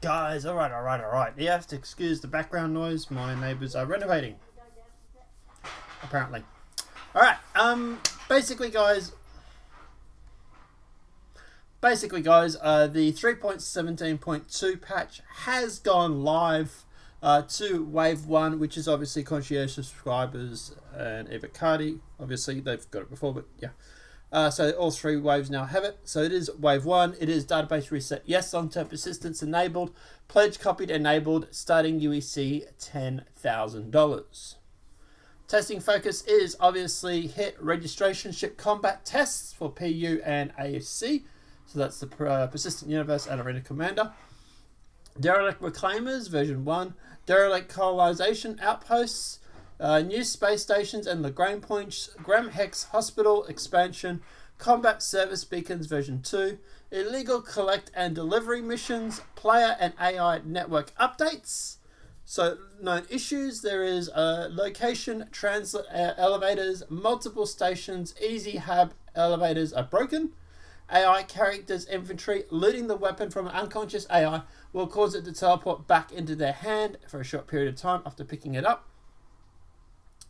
Alright guys, alright. You have to excuse the background noise, my neighbours are renovating. Apparently. Alright, basically guys, the 3.17.2 patch has gone live to Wave 1, which is obviously concierge subscribers and Evocati. Obviously, they've got it before, but yeah. So all three waves now have it. So it is Wave 1. It is database reset. Yes, long-term persistence enabled. Pledge copied enabled. Starting UEC $10,000. Testing focus is obviously hit registration ship combat tests for PU and AFC. So that's the Persistent Universe and Arena Commander. Derelict Reclaimers, version 1. Derelict Colonization Outposts. New space stations and Lagrange points. Graham Hex Hospital expansion. Combat Service Beacons, version 2. Illegal collect and delivery missions. Player and AI network updates. So, known issues, there is location, transit elevators, multiple stations, easy hab elevators are broken. AI characters inventory, looting the weapon from an unconscious AI will cause it to teleport back into their hand for a short period of time after picking it up.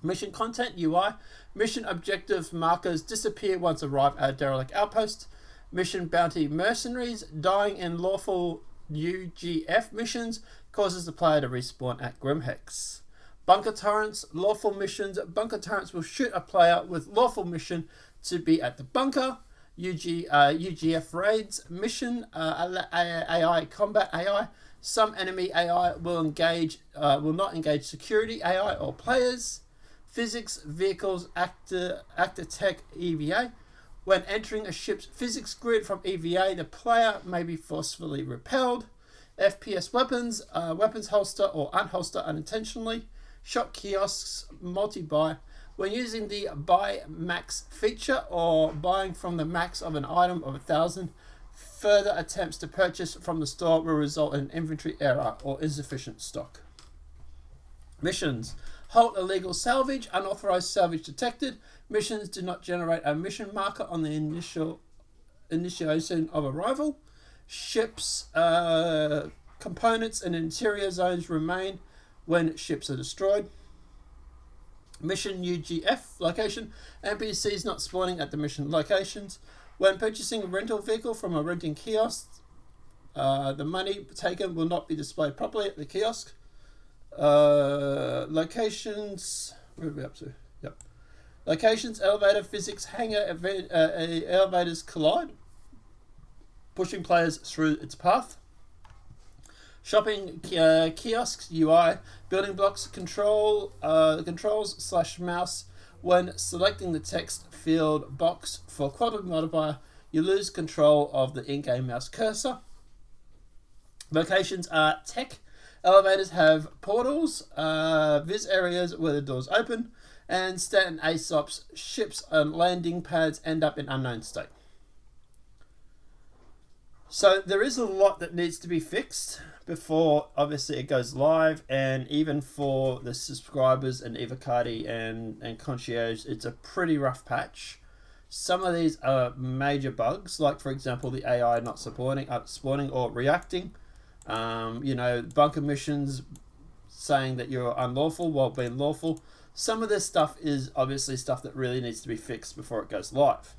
Mission content UI, mission objective markers disappear once arrive at a derelict outpost. Mission bounty mercenaries, dying in lawful UGF missions causes the player to respawn at Grimhex. Bunker turrets, lawful missions. Bunker turrets will shoot a player with lawful mission to be at the bunker. UGF raids, mission AI combat AI. Some enemy AI will not engage security AI or players. Physics vehicles actor tech EVA. When entering a ship's physics grid from EVA, the player may be forcefully repelled. FPS weapons, weapons holster or unholster unintentionally. Shop kiosks, multi-buy. When using the buy max feature or buying from the max of an item of 1,000, further attempts to purchase from the store will result in inventory error or insufficient stock. Missions. Halt illegal salvage, unauthorized salvage detected. Missions do not generate a mission marker on the initiation of arrival. Ships, components and interior zones remain when ships are destroyed. Mission UGF location. NPCs not spawning at the mission locations. When purchasing a rental vehicle from a renting kiosk, the money taken will not be displayed properly at the kiosk. Locations. Where are we up to? Yep. Locations, elevator, physics, hangar, elevators collide, pushing players through its path. Shopping kiosks UI, building blocks, controls / mouse. When selecting the text field box for quality modifier, you lose control of the in-game mouse cursor. Locations are tech. Elevators have portals, viz areas where the doors open, and Stanton ASOP's ships and landing pads end up in unknown state. So there is a lot that needs to be fixed before obviously it goes live, and even for the subscribers and Evocati and Concierge, it's a pretty rough patch. Some of these are major bugs, like for example the AI not spawning or reacting. Bunker missions saying that you're unlawful while being lawful. Some of this stuff is obviously stuff that really needs to be fixed before it goes live.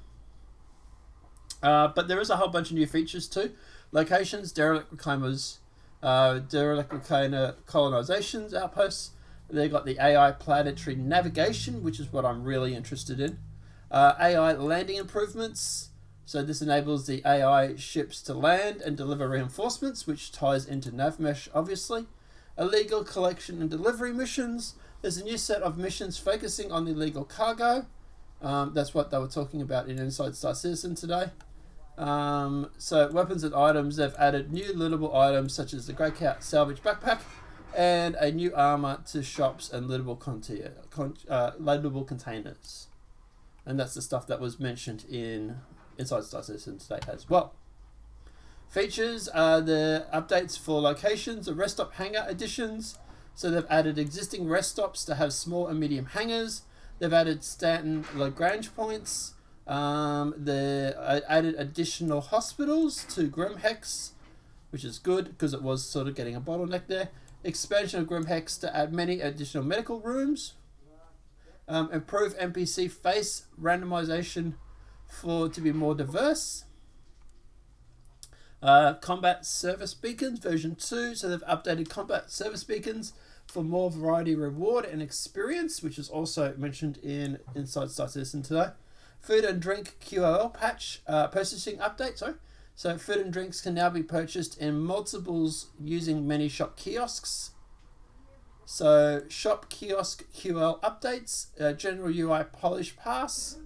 But there is a whole bunch of new features too. Locations, derelict reclaimers, derelict reclaimer colonizations outposts. They've got the AI planetary navigation, which is what I'm really interested in. AI landing improvements. So this enables the AI ships to land and deliver reinforcements, which ties into NavMesh, obviously. Illegal collection and delivery missions. There's a new set of missions focusing on the illegal cargo. That's what they were talking about in Inside Star Citizen today. So weapons and items, they've added new lootable items such as the Grey Cat salvage backpack and a new armor to shops and lootable containers. And that's the stuff that was mentioned in Inside Star Citizen today as well. Features are the updates for locations, the rest stop hangar additions. So they've added existing rest stops to have small and medium hangars. They've added Stanton Lagrange points. They added additional hospitals to Grimhex. which is good because it was sort of getting a bottleneck there. Expansion of Grimhex to add many additional medical rooms. Improve NPC face randomization to be more diverse. Combat service beacons version 2, so they've updated combat service beacons for more variety, reward, and experience, which is also mentioned in Inside Star Citizen today. Food and drink QOL patch purchasing update. So food and drinks can now be purchased in multiples using many shop kiosks. So shop kiosk QL updates, general UI polish pass.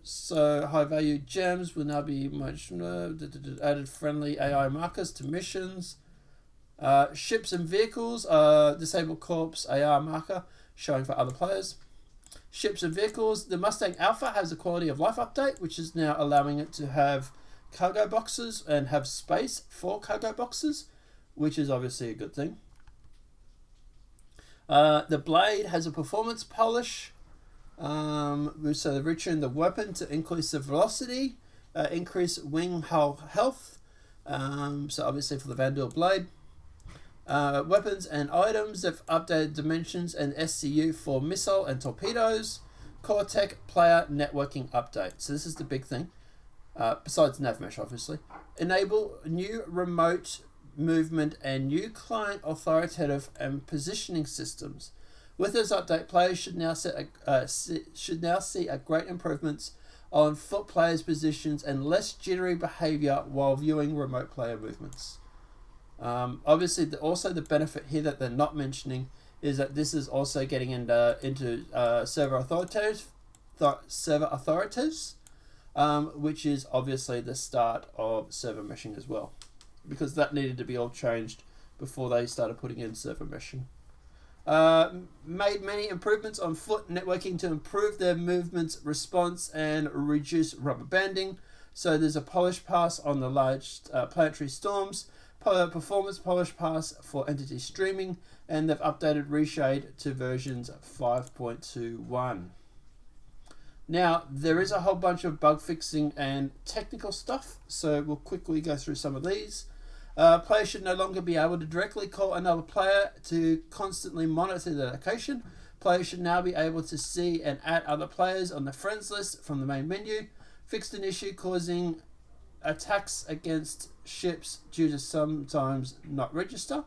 So high value gems will now be much added friendly AI markers to missions. Ships and vehicles, disabled corpse AR marker showing for other players. Ships and vehicles, the Mustang Alpha has a quality of life update, which is now allowing it to have cargo boxes and have space for cargo boxes, which is obviously a good thing. The blade has a performance polish, so they're retuning the weapon to increase the velocity, increase wing hull health, so obviously for the Vandal blade. Weapons and items, they've updated dimensions and SCU for missile and torpedoes. Cortec player networking update. So this is the big thing, besides NavMesh obviously. Enable new remote movement and new client authoritative and positioning systems. With this update, players should now see a great improvements on foot players' positions and less jittery behavior while viewing remote player movements. Obviously, also the benefit here that they're not mentioning is that this is also getting into server authoritative, which is obviously the start of server meshing as well, because that needed to be all changed before they started putting in server meshing. Made many improvements on foot networking to improve their movements response and reduce rubber banding. So there's a polish pass on the large planetary storms, performance polish pass for entity streaming, and they've updated reshade to versions 5.21. Now, there is a whole bunch of bug fixing and technical stuff, so we'll quickly go through some of these. Players should no longer be able to directly call another player to constantly monitor their location. Players should now be able to see and add other players on the friends list from the main menu. Fixed an issue causing attacks against ships due to sometimes not register.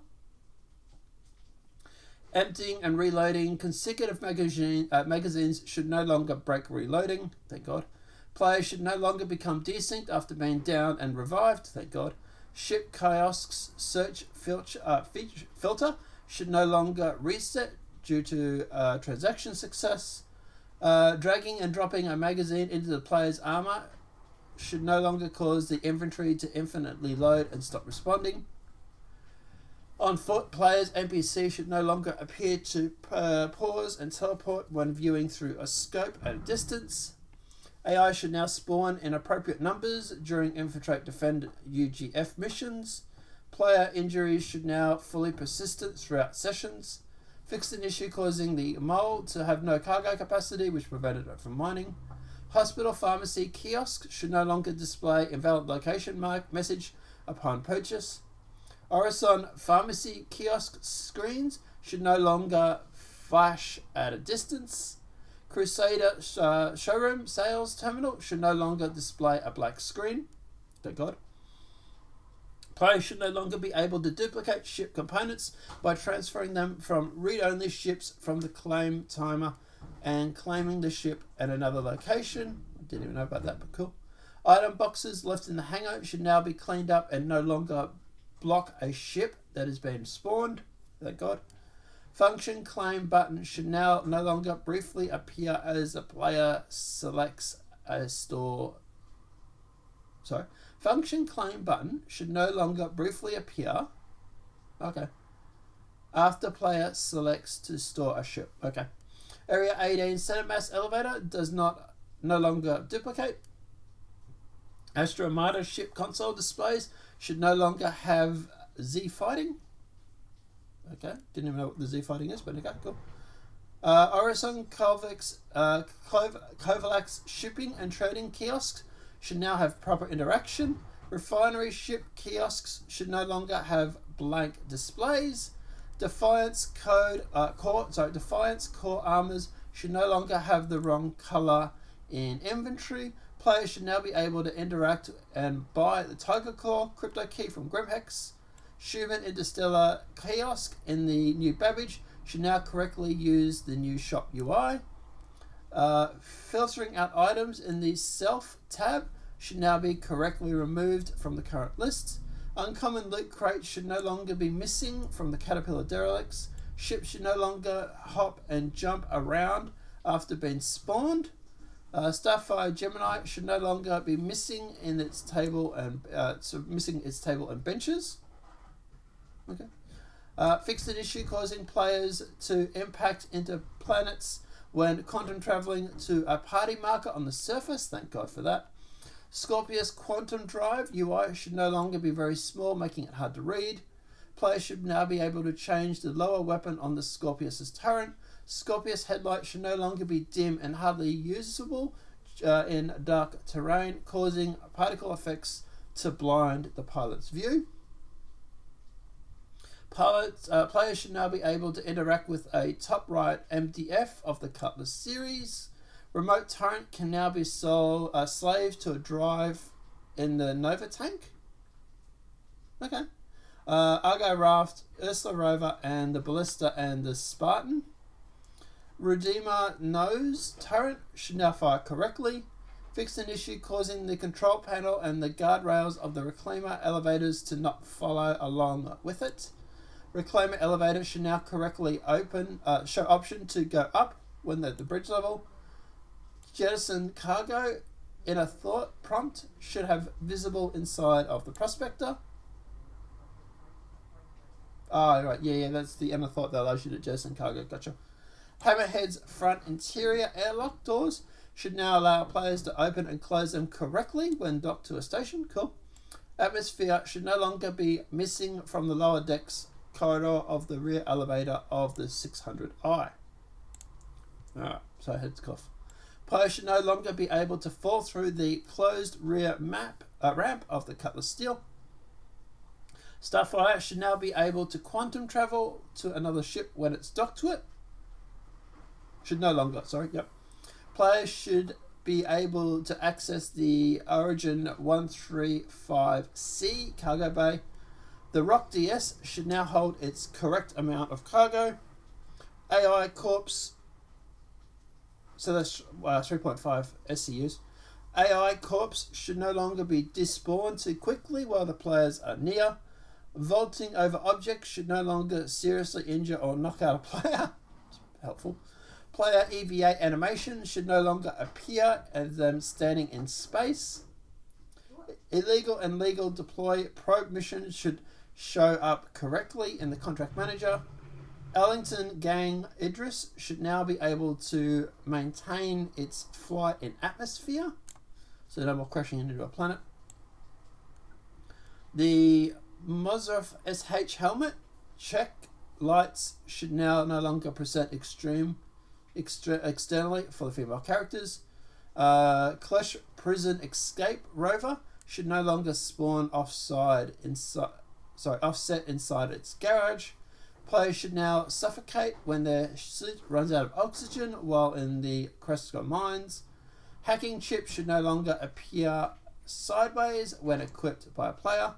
Emptying and reloading consecutive magazines should no longer break reloading, thank God. Players should no longer become desynced after being down and revived, thank God. Ship kiosks search filter should no longer reset due to transaction success. Dragging and dropping a magazine into the player's armor should no longer cause the inventory to infinitely load and stop responding. On foot, players' NPC should no longer appear to pause and teleport when viewing through a scope at a distance. AI should now spawn in appropriate numbers during Infiltrate Defend UGF missions. Player injuries should now fully persistent throughout sessions. Fixed an issue causing the mole to have no cargo capacity, which prevented it from mining. Hospital pharmacy kiosk should no longer display invalid location message upon purchase. Orison pharmacy kiosk screens should no longer flash at a distance. Crusader showroom sales terminal should no longer display a black screen. Thank God. Players should no longer be able to duplicate ship components by transferring them from read-only ships from the claim timer and claiming the ship at another location. I didn't even know about that, but cool. Item boxes left in the hangar should now be cleaned up and no longer block a ship that has been spawned. Thank God. Function claim button should now no longer briefly appear as a player selects a store. Sorry. Function claim button should no longer briefly appear. Okay. After player selects to store a ship. Okay. Area 18 Senate Mass Elevator does no longer duplicate. Astra Armada ship console displays should no longer have Z fighting. Okay, didn't even know what the Z fighting is, but okay, cool. Orison Kovalax shipping and trading kiosks should now have proper interaction. Refinery ship kiosks should no longer have blank displays. Defiance core armors should no longer have the wrong color in inventory. Players should now be able to interact and buy the Tiger Claw crypto key from Grimhex. Schumann Interstellar kiosk in the new Babbage should now correctly use the new shop UI. Filtering out items in the Self tab should now be correctly removed from the current list. Uncommon loot crates should no longer be missing from the Caterpillar derelicts. Ships should no longer hop and jump around after being spawned. Starfire Gemini should no longer be missing in its table and benches. Okay. Fixed an issue causing players to impact into planets when quantum traveling to a party marker on the surface. Thank God for that. Scorpius Quantum Drive UI should no longer be very small, making it hard to read. Players should now be able to change the lower weapon on the Scorpius's turret. Scorpius headlight should no longer be dim and hardly usable in dark terrain, causing particle effects to blind the pilot's view. Players should now be able to interact with a top right MDF of the Cutlass series. Remote turret can now be slaved to a drive in the Nova tank. Okay. Argo Raft, Ursula Rover, and the Ballista and the Spartan. Redeemer Nose turret should now fire correctly. Fixed an issue causing the control panel and the guardrails of the Reclaimer elevators to not follow along with it. Reclaimer elevator should now correctly show option to go up when they're at the bridge level. Jettison cargo in a thought prompt should have visible inside of the prospector. Oh, right, yeah, that's the inner thought that allows you to jettison cargo. Gotcha. Hammerhead's front interior airlock doors should now allow players to open and close them correctly when docked to a station. Cool. Atmosphere should no longer be missing from the lower decks corridor of the rear elevator of the 600i. Alright, so heads cough. Players should no longer be able to fall through the closed rear ramp of the Cutlass Steel. Starfire should now be able to quantum travel to another ship when it's docked to it. Players should be able to access the Origin 135C cargo bay. The Rock DS should now hold its correct amount of cargo. AI Corps, so that's 3.5 SCUs. AI Corps should no longer be despawned too quickly while the players are near. Vaulting over objects should no longer seriously injure or knock out a player. Helpful. Player EVA animation should no longer appear as them standing in space. Illegal and legal deploy probe missions should show up correctly in the contract manager. Ellington Gang Idris should now be able to maintain its flight in atmosphere, so no more crashing into a planet. The Mozarf SH helmet check lights should now no longer present externally for the female characters. Clash Prison Escape Rover should no longer spawn offset inside its garage. Players should now suffocate when their suit runs out of oxygen while in the Cresco mines. Hacking chip should no longer appear sideways when equipped by a player.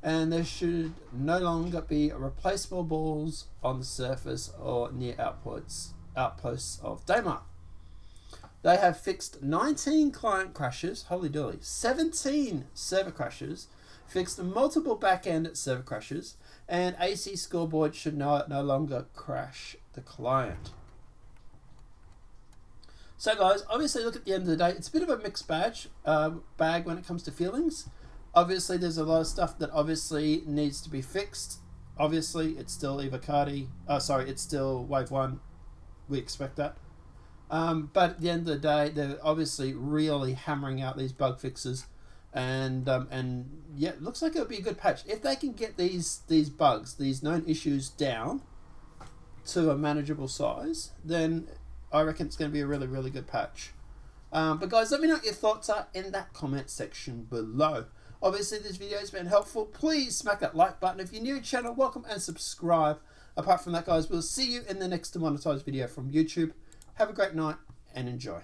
And there should no longer be replaceable balls on the surface or near outposts of Daymar. They have fixed 19 client crashes, holy dooly, 17 server crashes, fixed multiple back-end server crashes, and AC scoreboard should no longer crash the client. So guys, obviously look at the end of the day, it's a bit of a mixed bag when it comes to feelings. Obviously there's a lot of stuff that obviously needs to be fixed. Obviously it's still it's still Wave 1. We expect that. But at the end of the day, they're obviously really hammering out these bug fixes. And yeah, it looks like it'll be a good patch. If they can get these bugs, these known issues down to a manageable size, then I reckon it's going to be a really, really good patch. But guys, let me know what your thoughts are in that comment section below. Obviously, this video has been helpful. Please smack that like button. If you're new to the channel, welcome and subscribe. Apart from that, guys, we'll see you in the next demonetized video from YouTube. Have a great night and enjoy.